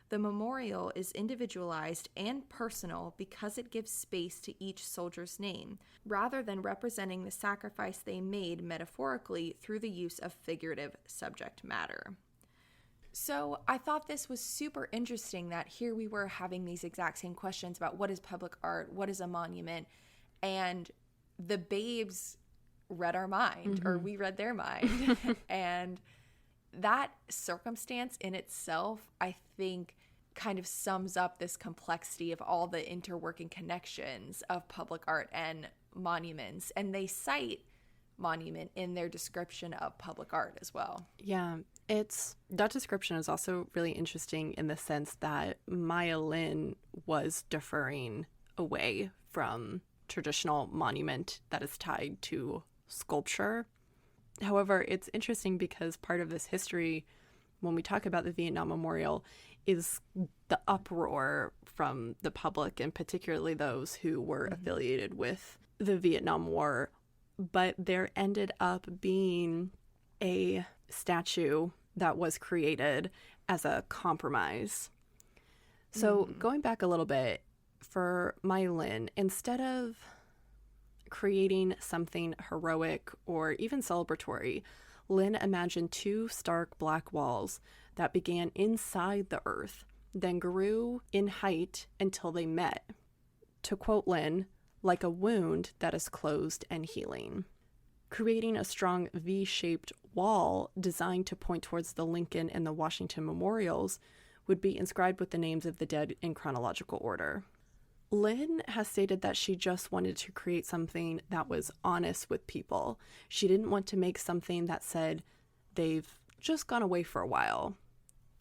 The memorial is individualized and personal because it gives space to each soldier's name, rather than representing the sacrifice they made metaphorically through the use of figurative subject matter. So I thought this was super interesting that here we were having these exact same questions about what is public art, what is a monument, and the Babes read our mind, or we read their mind. And that circumstance in itself, I think, kind of sums up this complexity of all the interworking connections of public art and monuments. And they cite monument in their description of public art as well. Yeah, that description is also really interesting in the sense that Maya Lin was deferring away from traditional monument that is tied to sculpture. However, it's interesting because part of this history, when we talk about the Vietnam Memorial, is the uproar from the public, and particularly those who were affiliated with the Vietnam War. But there ended up being a statue that was created as a compromise. So going back a little bit, for my Lynn, instead of creating something heroic or even celebratory, Lynn imagined two stark black walls that began inside the earth, then grew in height until they met. To quote Lynn, like a wound that is closed and healing. Creating a strong V-shaped wall designed to point towards the Lincoln and the Washington memorials would be inscribed with the names of the dead in chronological order. Lynn has stated that she just wanted to create something that was honest with people. She didn't want to make something that said they've just gone away for a while.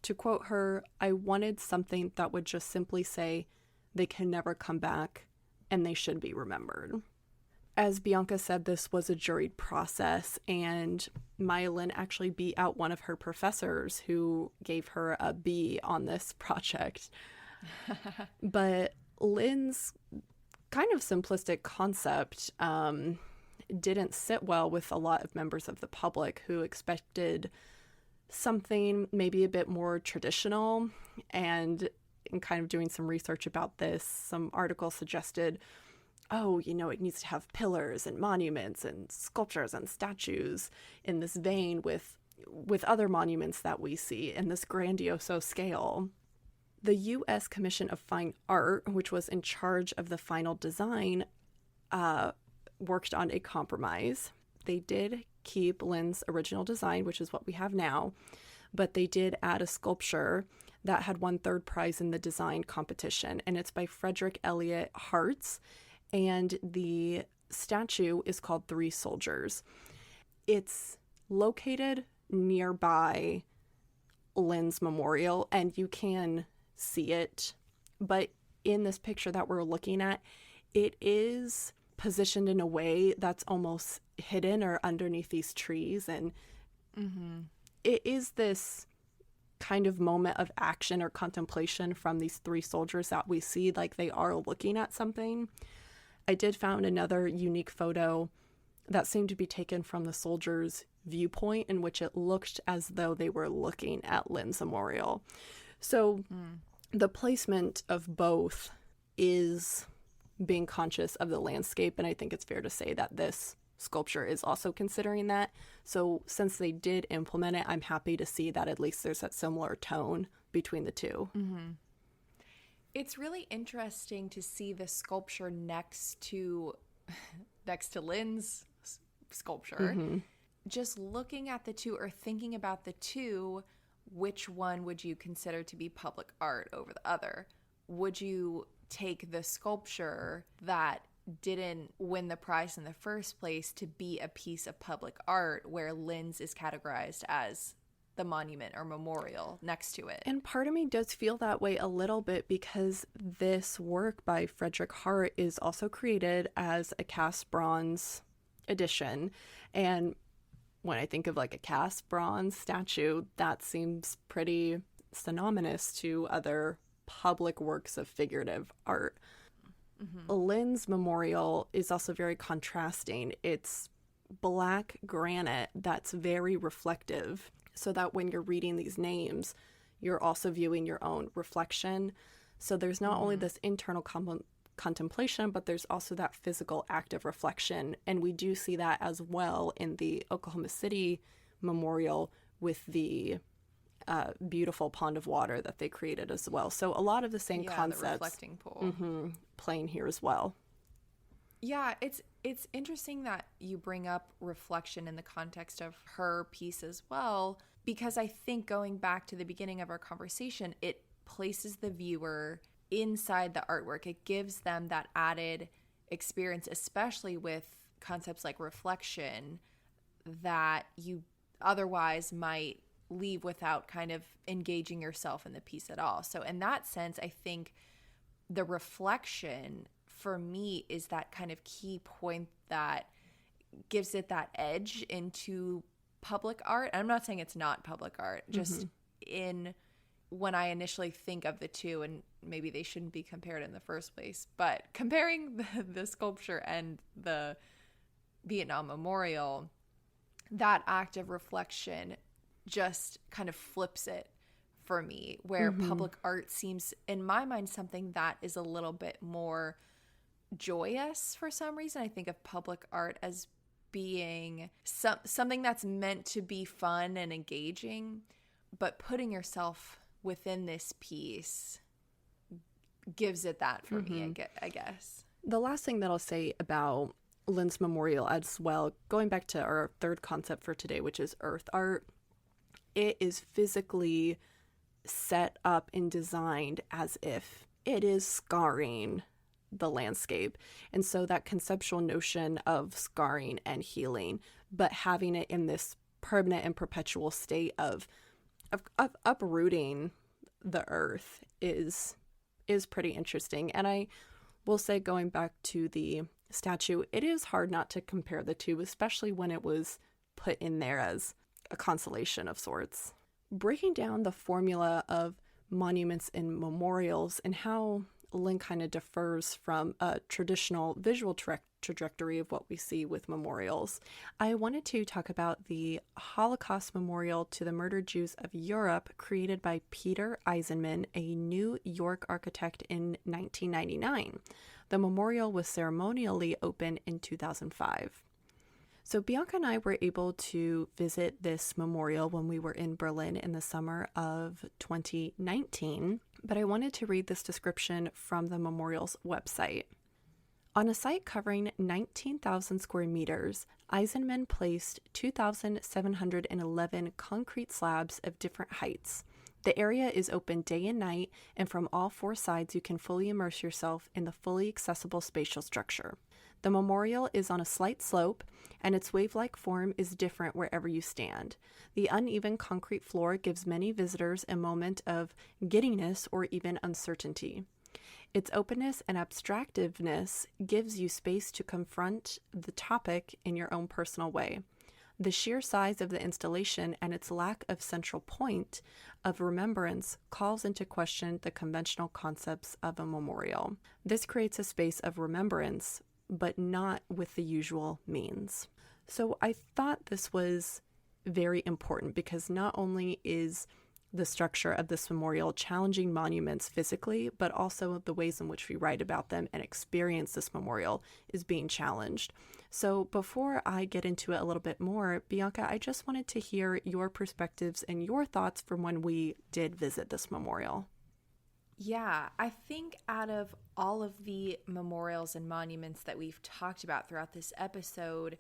To quote her, I wanted something that would just simply say they can never come back and they should be remembered. As Bianca said, this was a juried process, and Maya Lynn actually beat out one of her professors who gave her a B on this project. But Lynn's kind of simplistic concept didn't sit well with a lot of members of the public who expected something maybe a bit more traditional. And in kind of doing some research about this, some articles suggested, oh, you know, it needs to have pillars and monuments and sculptures and statues in this vein with other monuments that we see in this grandiose scale. The U.S. Commission of Fine Art, which was in charge of the final design, worked on a compromise. They did keep Lynn's original design, which is what we have now, but they did add a sculpture that had won third prize in the design competition, and it's by Frederick Elliott Hartz, and the statue is called Three Soldiers. It's located nearby Lynn's memorial, and you can see it, but in this picture that we're looking at, it is positioned in a way that's almost hidden or underneath these trees, and it is this kind of moment of action or contemplation from these three soldiers that we see like they are looking at something. I did found another unique photo that seemed to be taken from the soldiers' viewpoint, in which it looked as though they were looking at Lynn's memorial. So the placement of both is being conscious of the landscape, and I think it's fair to say that this sculpture is also considering that. So since they did implement it, I'm happy to see that at least there's that similar tone between the two. It's really interesting to see the sculpture next to Lynn's sculpture. Just looking at the two or thinking about the two, which one would you consider to be public art over the other? Would you take the sculpture that didn't win the prize in the first place to be a piece of public art where Lynn's is categorized as the monument or memorial next to it? And part of me does feel that way a little bit, because this work by Frederick Hart is also created as a cast bronze edition. And when I think of like a cast bronze statue, that seems pretty synonymous to other public works of figurative art. Lynn's memorial is also very contrasting. It's black granite that's very reflective, so that when you're reading these names, you're also viewing your own reflection. So there's not only this internal contemplation, but there's also that physical act of reflection. And we do see that as well in the Oklahoma City memorial with the beautiful pond of water that they created as well. So a lot of the same concepts, the reflecting pool, playing here as well. Yeah, it's interesting that you bring up reflection in the context of her piece as well, because I think going back to the beginning of our conversation, it places the viewer inside the artwork. It gives them that added experience, especially with concepts like reflection that you otherwise might leave without kind of engaging yourself in the piece at all. So in that sense, I think the reflection for me is that kind of key point that gives it that edge into public art. I'm not saying it's not public art, just in when I initially think of the two, and maybe they shouldn't be compared in the first place, but comparing the sculpture and the Vietnam Memorial, that act of reflection just kind of flips it for me, where public art seems, in my mind, something that is a little bit more joyous for some reason. I think of public art as being something that's meant to be fun and engaging, but putting yourself within this piece gives it that for me, I guess. The last thing that I'll say about Lynn's memorial as well, going back to our third concept for today, which is earth art, it is physically set up and designed as if it is scarring the landscape. And so that conceptual notion of scarring and healing, but having it in this permanent and perpetual state of uprooting the earth is pretty interesting. And I will say, going back to the statue, it is hard not to compare the two, especially when it was put in there as a consolation of sorts. Breaking down the formula of monuments and memorials and how Lynn kind of differs from a traditional visual trajectory of what we see with memorials, I wanted to talk about the Holocaust Memorial to the Murdered Jews of Europe, created by Peter Eisenman, a New York architect, in 1999. The memorial was ceremonially opened in 2005. So Bianca and I were able to visit this memorial when we were in Berlin in the summer of 2019, but I wanted to read this description from the memorial's website. On a site covering 19,000 square meters, Eisenman placed 2,711 concrete slabs of different heights. The area is open day and night, and from all four sides you can fully immerse yourself in the fully accessible spatial structure. The memorial is on a slight slope, and its wave-like form is different wherever you stand. The uneven concrete floor gives many visitors a moment of giddiness or even uncertainty. Its openness and abstractiveness gives you space to confront the topic in your own personal way. The sheer size of the installation and its lack of central point of remembrance calls into question the conventional concepts of a memorial. This creates a space of remembrance, but not with the usual means. So I thought this was very important because not only is the structure of this memorial challenging monuments physically, but also the ways in which we write about them and experience this memorial is being challenged. So before I get into it a little bit more, Bianca, I just wanted to hear your perspectives and your thoughts from when we did visit this memorial. Yeah, I think out of all of the memorials and monuments that we've talked about throughout this episode,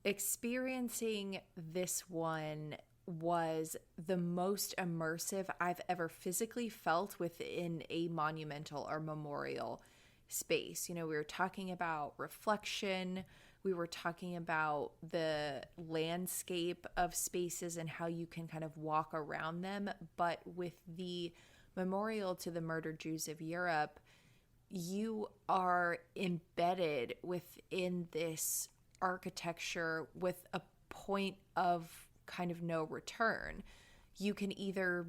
experiencing this one was the most immersive I've ever physically felt within a monumental or memorial space. You know, we were talking about reflection, we were talking about the landscape of spaces and how you can kind of walk around them, but with the Memorial to the Murdered Jews of Europe, you are embedded within this architecture with a point of kind of no return. You can either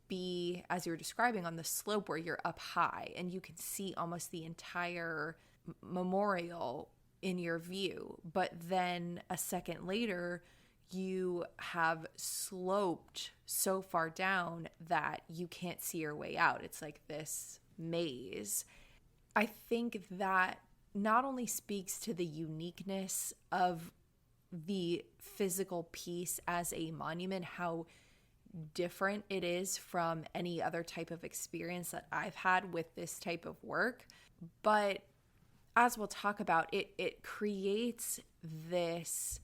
be, as you were describing, on the slope where you're up high and you can see almost the entire memorial in your view, but then a second later you have sloped so far down that you can't see your way out. It's like this maze. I think that not only speaks to the uniqueness of the physical piece as a monument, how different it is from any other type of experience that I've had with this type of work, but as we'll talk about, it creates this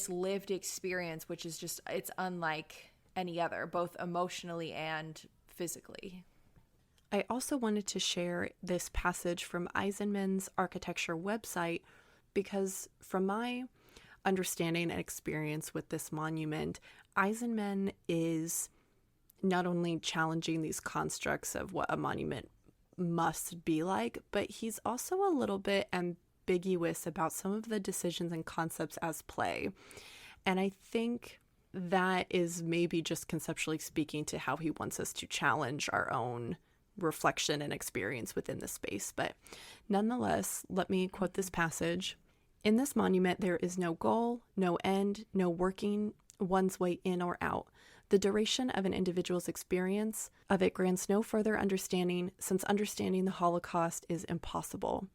lived experience, which is just, it's unlike any other, both emotionally and physically. I also wanted to share this passage from Eisenman's architecture website because from my understanding and experience with this monument, Eisenman is not only challenging these constructs of what a monument must be like, but he's also a little bit ambiguous about some of the decisions and concepts as play. And I think that is maybe just conceptually speaking to how he wants us to challenge our own reflection and experience within the space. But nonetheless, let me quote this passage. In this monument, there is no goal, no end, no working one's way in or out. The duration of an individual's experience of it grants no further understanding, since understanding the Holocaust is impossible.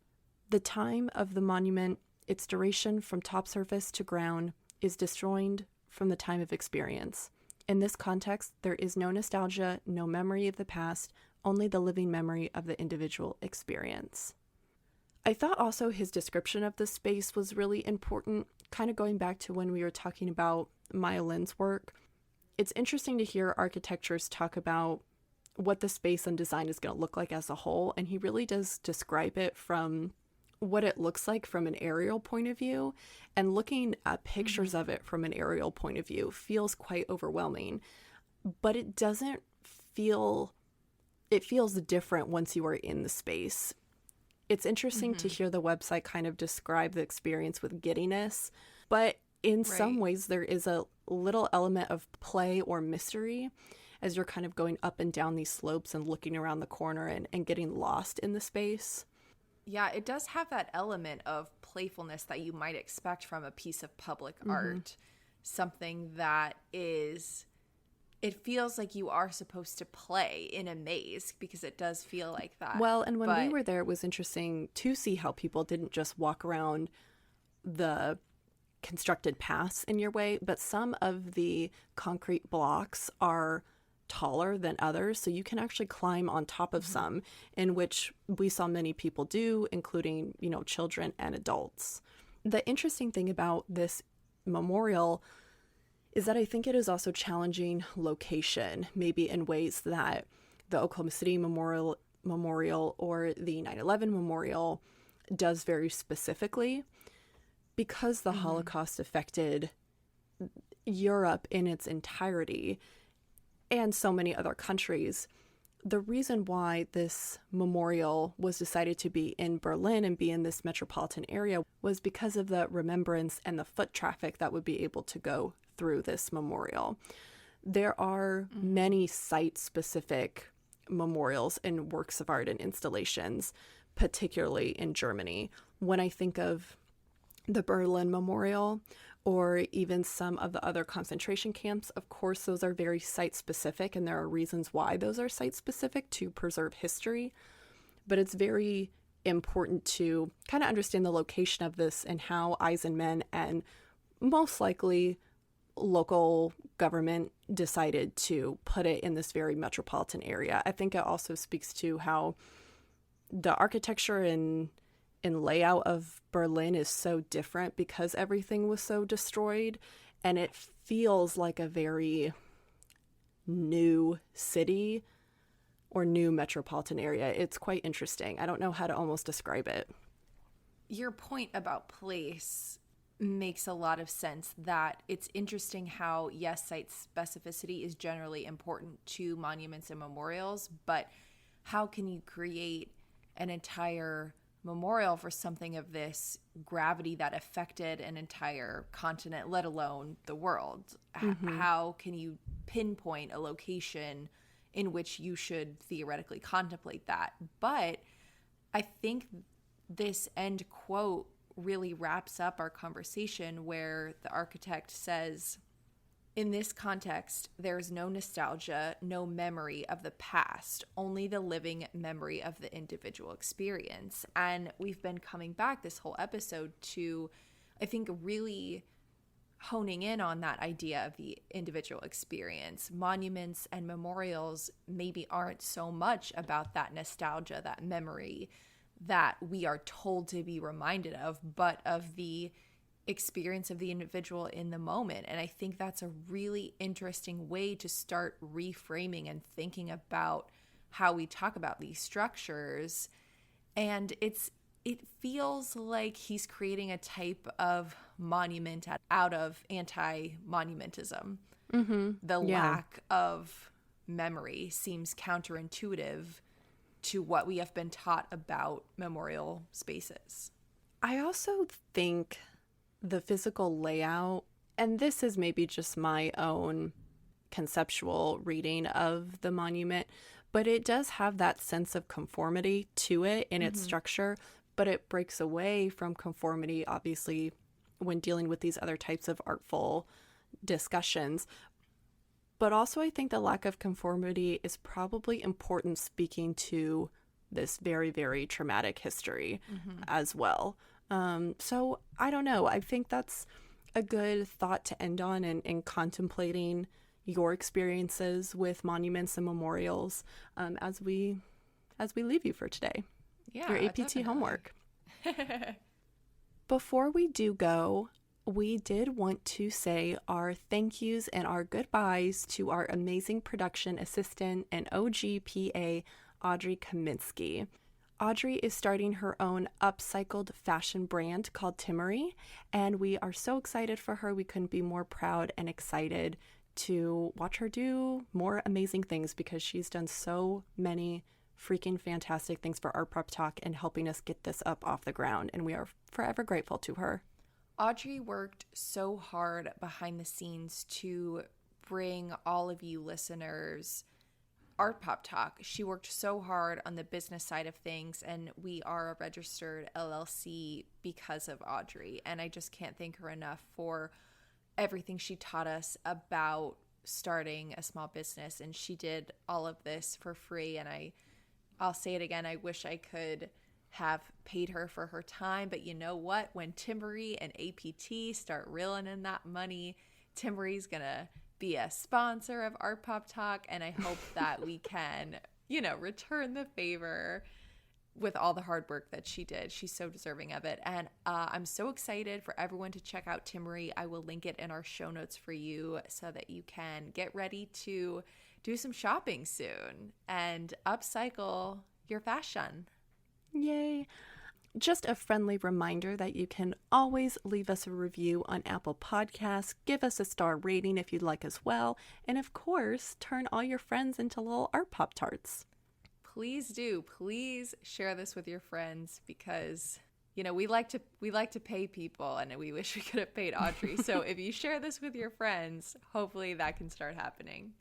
The time of the monument, its duration from top surface to ground, is disjoined from the time of experience. In this context, there is no nostalgia, no memory of the past, only the living memory of the individual experience. I thought also his description of the space was really important, kind of going back to when we were talking about Maya Lin's work. It's interesting to hear architectures talk about what the space and design is going to look like as a whole, and he really does describe it from what it looks like from an aerial point of view, and looking at pictures of it from an aerial point of view feels quite overwhelming, but it doesn't feel, it feels different once you are in the space. It's interesting to hear the website kind of describe the experience with giddiness, but in some ways there is a little element of play or mystery as you're kind of going up and down these slopes and looking around the corner and getting lost in the space. Yeah, it does have that element of playfulness that you might expect from a piece of public art. Something that is, it feels like you are supposed to play in a maze, because it does feel like that. Well, and when we were there, it was interesting to see how people didn't just walk around the constructed paths in your way, but some of the concrete blocks are taller than others, so you can actually climb on top of some, in which we saw many people do, including, you know, children and adults. The interesting thing about this memorial is that I think it is also challenging location, maybe in ways that the Oklahoma City Memorial or the 9/11 Memorial does very specifically, because the Holocaust affected Europe in its entirety and so many other countries. The reason why this memorial was decided to be in Berlin and be in this metropolitan area was because of the remembrance and the foot traffic that would be able to go through this memorial. There are many site-specific memorials and works of art and installations, particularly in Germany. When I think of the Berlin Memorial, or even some of the other concentration camps, of course, those are very site-specific, and there are reasons why those are site-specific to preserve history. But it's very important to kind of understand the location of this and how Eisenman and most likely local government decided to put it in this very metropolitan area. I think it also speaks to how the architecture and layout of Berlin is so different because everything was so destroyed, and it feels like a very new city or new metropolitan area. It's quite interesting. I don't know how to almost describe it. Your point about place makes a lot of sense, that it's interesting how, yes, site specificity is generally important to monuments and memorials, but how can you create an entire memorial for something of this gravity that affected an entire continent, let alone the world? How can you pinpoint a location in which you should theoretically contemplate that? But I think this end quote really wraps up our conversation, where the architect says, in this context, there's no nostalgia, no memory of the past, only the living memory of the individual experience. And we've been coming back this whole episode to, I think, really honing in on that idea of the individual experience. Monuments and memorials maybe aren't so much about that nostalgia, that memory that we are told to be reminded of, but of the experience of the individual in the moment. And I think that's a really interesting way to start reframing and thinking about how we talk about these structures. And it feels like he's creating a type of monument out of anti-monumentism. The lack of memory seems counterintuitive to what we have been taught about memorial spaces. I also think the physical layout, and this is maybe just my own conceptual reading of the monument, but it does have that sense of conformity to it in its structure, but it breaks away from conformity, obviously, when dealing with these other types of artful discussions. But also I think the lack of conformity is probably important speaking to this very, very traumatic history as well. So I don't know. I think that's a good thought to end on in contemplating your experiences with monuments and memorials as we leave you for today. Yeah, your APT definitely. Homework. Before we do go, we did want to say our thank yous and our goodbyes to our amazing production assistant and OGPA, Audrey Kaminsky. Audrey is starting her own upcycled fashion brand called Timmery, and we are so excited for her. We couldn't be more proud and excited to watch her do more amazing things because she's done so many freaking fantastic things for Art Pop Talk and helping us get this up off the ground, and we are forever grateful to her. Audrey worked so hard behind the scenes to bring all of you listeners Art Pop Talk. She worked so hard on the business side of things, and we are a registered LLC because of Audrey. And I just can't thank her enough for everything she taught us about starting a small business. And she did all of this for free. And I'll say it again, I wish I could have paid her for her time. But you know what? When Timmery and APT start reeling in that money, Timmery's going to be a sponsor of Art Pop Talk, and I hope that we can, return the favor with all the hard work that she did. She's so deserving of it, and I'm so excited for everyone to check out Timmery. I will link it in our show notes for you so that you can get ready to do some shopping soon and upcycle your fashion. Yay! Just a friendly reminder that you can always leave us a review on Apple Podcasts, give us a star rating if you'd like as well, and of course, turn all your friends into little Art Pop Tarts. Please do. Please share this with your friends because, we like to pay people, and we wish we could have paid Audrey. So if you share this with your friends, hopefully that can start happening.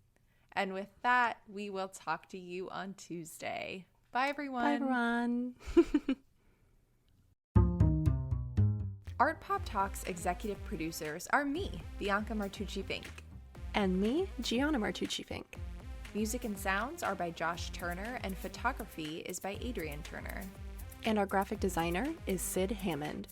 And with that, we will talk to you on Tuesday. Bye, everyone. Bye, everyone. Art Pop Talk's executive producers are me, Bianca Martucci-Fink. And me, Gianna Martucci-Fink. Music and sounds are by Josh Turner, and photography is by Adrian Turner. And our graphic designer is Sid Hammond.